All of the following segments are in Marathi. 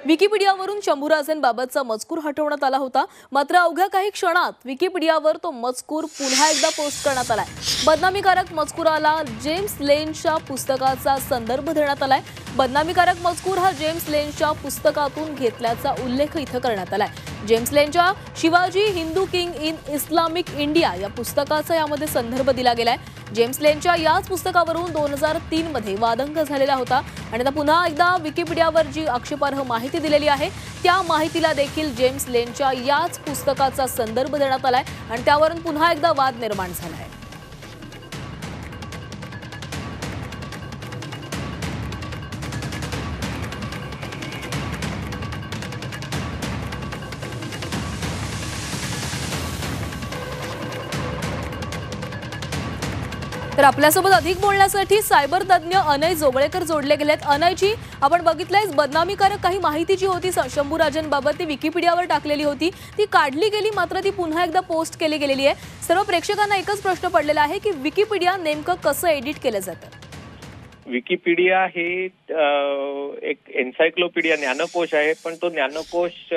विकिपीडियावरून शंभूराजेंबाबतचा मजकूर हटवण्यात आला होता, मात्र अवघ्या काही क्षणात विकिपीडियावर तो मजकूर पुन्हा एकदा पोस्ट करण्यात आलाय। बदनामीकारक मजकुराला जेम्स लेनच्या पुस्तकाचा संदर्भ देण्यात आलाय। बदनामीकारक मजकूर हा जेम्स लेनच्या पुस्तकातून घेतल्याचा उल्लेख इथं करण्यात आलाय। जेम्स लेनच्या Shivaji Hindu king in Islamic India या पुस्तकाचा यामध्ये संदर्भ दिला गेलाय। जेम्स लेनच्या याच पुस्तकावरून 2003 मध्ये वादंग झालेला होता आणि आता पुन्हा एकदा विकिपीडियावर जी आक्षेपार्ह माहिती दिलेली आहे त्या माहितीला देखील जेम्स लेनच्या याच पुस्तकाचा संदर्भ देण्यात आलाय आणि त्यावरून पुन्हा एकदा वाद निर्माण झालाय। तर आपल्यासोबत अधिक बोलण्यासाठी सायबर तज्ञ अनय जोगळेकर जोडले गेलेत। अनयजी, आपण बघितलंय बदनामीकारक काही माहिती जी होती शंभूराजेंबाबत ती विकिपीडियावर टाकलेली होती, ती काढली गेली, मात्र ती पुन्हा एकदा पोस्ट केली गेलेली आहे। सर्व प्रेक्षकांना एकच प्रश्न पडलेला आहे की विकिपीडिया नेमकं कसं एडिट केलं जातं? विकिपीडिया हे एक एन्सायक्लोपीडिया ज्ञानकोश आहे, पण तो ज्ञानकोश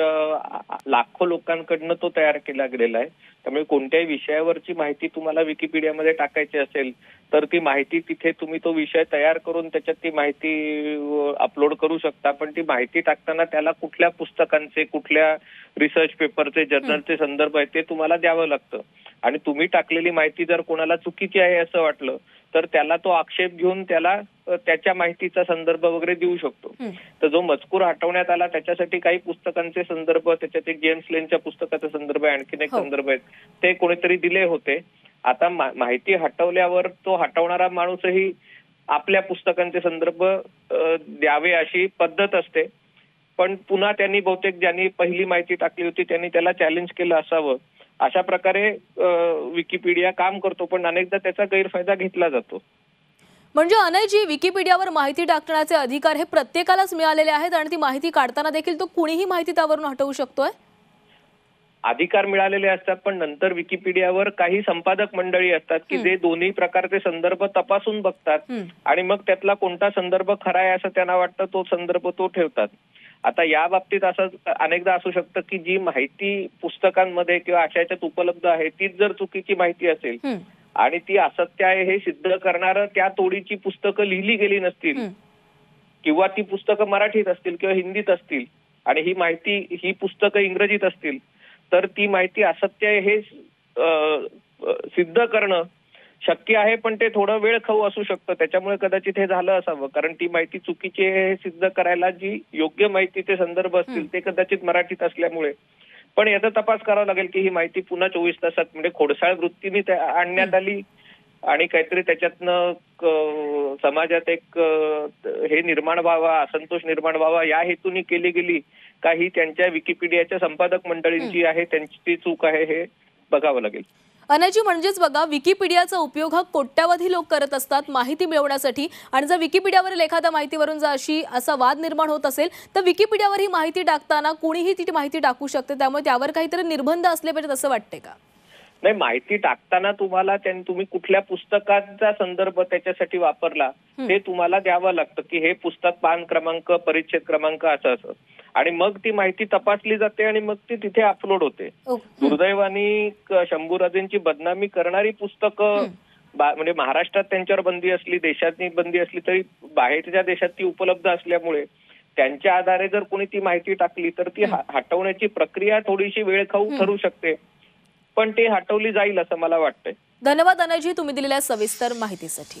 लाखो लोकांकडनं तो तयार केला गेलेला आहे। त्यामुळे कोणत्याही विषयावरची माहिती तुम्हाला विकिपीडियामध्ये टाकायची असेल तर ती माहिती तिथे तुम्ही तो विषय तयार करून त्याच्यात ती माहिती अपलोड करू शकता, पण ती माहिती टाकताना त्याला कुठल्या पुस्तकांचे, कुठल्या रिसर्च पेपरचे, जर्नलचे संदर्भ आहे ते तुम्हाला द्यावं लागतं। आणि तुम्ही टाकलेली माहिती जर कोणाला चुकीची आहे असं वाटलं तर त्याला तो आक्षेप घेऊन त्याला त्याच्या माहितीचा संदर्भ वगैरे देऊ शकतो। तर जो मजकूर हटवण्यात आला त्याच्यासाठी काही पुस्तकांचे संदर्भ, त्याच्यात एक जेम्स लेनच्या पुस्तकाचा संदर्भ आहे, आणखीन एक संदर्भ आहेत, ते कोणीतरी दिले होते। आता माहिती हटवल्यावर तो हटवणारा माणूसही आपल्या पुस्तकांचे संदर्भ द्यावे अशी पद्धत असते, पण पुन्हा त्यांनी बहुतेक ज्यांनी पहिली माहिती टाकली होती त्यांनी त्याला चॅलेंज केलं असावं। अशा प्रकारे विकिपीडिया काम करतो, पण अनेकदा त्याचा गैरफायदा घेतला जातो। म्हणजे अनयजी, विकिपीडियावर माहिती टाकण्याचे अधिकार हे प्रत्येकालाच मिळालेले आहेत आणि ती माहिती काढताना देखील तो कुणीही माहिती त्यावरून हटवू शकतोय? अधिकार मिळालेले असतात, पण नंतर विकिपीडियावर काही संपादक मंडळी असतात की जे दोन्ही प्रकारचे संदर्भ तपासून बघतात आणि मग त्यातला कोणता संदर्भ खरा आहे असं त्यांना वाटतं तो संदर्भ तो ठेवतात। आता या बाबतीत असं अनेकदा असू शकतं की जी माहिती पुस्तकांमध्ये किंवा अशा याच्यात उपलब्ध आहे तीच जर चुकीची माहिती असेल आणि ती असत्य आहे हे सिद्ध करणारं त्या तोडीची पुस्तकं लिहिली गेली नसतील किंवा ती पुस्तकं मराठीत असतील किंवा हिंदीत असतील आणि ही माहिती, ही पुस्तकं इंग्रजीत असतील तर ती माहिती असत्य आहे हे सिद्ध करणं शक्य आहे, पण ते थोडं वेळ खाऊ असू शकतं। त्याच्यामुळे कदाचित हे झालं असावं, कारण ती माहिती चुकीची आहे हे सिद्ध करायला जी योग्य माहितीचे संदर्भ असतील ते कदाचित मराठीत असल्यामुळे। पण याचा तपास करावा लागेल की ही माहिती पुन्हा 24 तासात म्हणजे खोडसाळ वृत्तीने आणण्यात आली आणि काहीतरी त्याच्यातनं समाजात एक हे निर्माण व्हावा, असंतोष निर्माण व्हावा या हेतूने केली गेली, काही त्यांच्या विकिपीडियाच्या संपादक मंडळींची आहे त्यांची चूक आहे हे बघावं लागेल। अनयजी, म्हणजेच बघा, विकिपीडियाचा उपयोग हा कोट्यावधी लोक करत असतात माहिती मिळवण्यासाठी, आणि जर विकिपीडियावरील एखाद्या माहितीवरून जर असा वाद निर्माण होत असेल तर विकिपीडियावर ही माहिती टाकताना कुणीही ती माहिती टाकू शकते, त्यामुळे त्यावर काहीतरी निर्बंध असले पाहिजेत असं वाटतंय का? नाही, माहिती टाकताना तुम्हाला तुम्ही कुठल्या पुस्तकाचा संदर्भ त्याच्यासाठी वापरला ते तुम्हाला द्यावं लागतं की हे पुस्तक पान क्रमांक, परिच्छेद क्रमांक असं आणि मग ती माहिती तपासली जाते आणि मग ती तिथे अपलोड होते। दुर्दैवाने शंभूराजेंची बदनामी करणारी पुस्तकं म्हणजे महाराष्ट्रात त्यांच्यावर बंदी असली, देशातनी बंदी असली तरी बाहेरच्या देशात ती उपलब्ध असल्यामुळे त्यांच्या आधारे जर कोणी ती माहिती टाकली तर ती हटवण्याची प्रक्रिया थोडीशी वेळखाऊ ठरू शकते, पण ते हटवली जाईल असं मला वाटतंय। धन्यवाद अनयजी, तुम्ही दिलेल्या सविस्तर माहितीसाठी।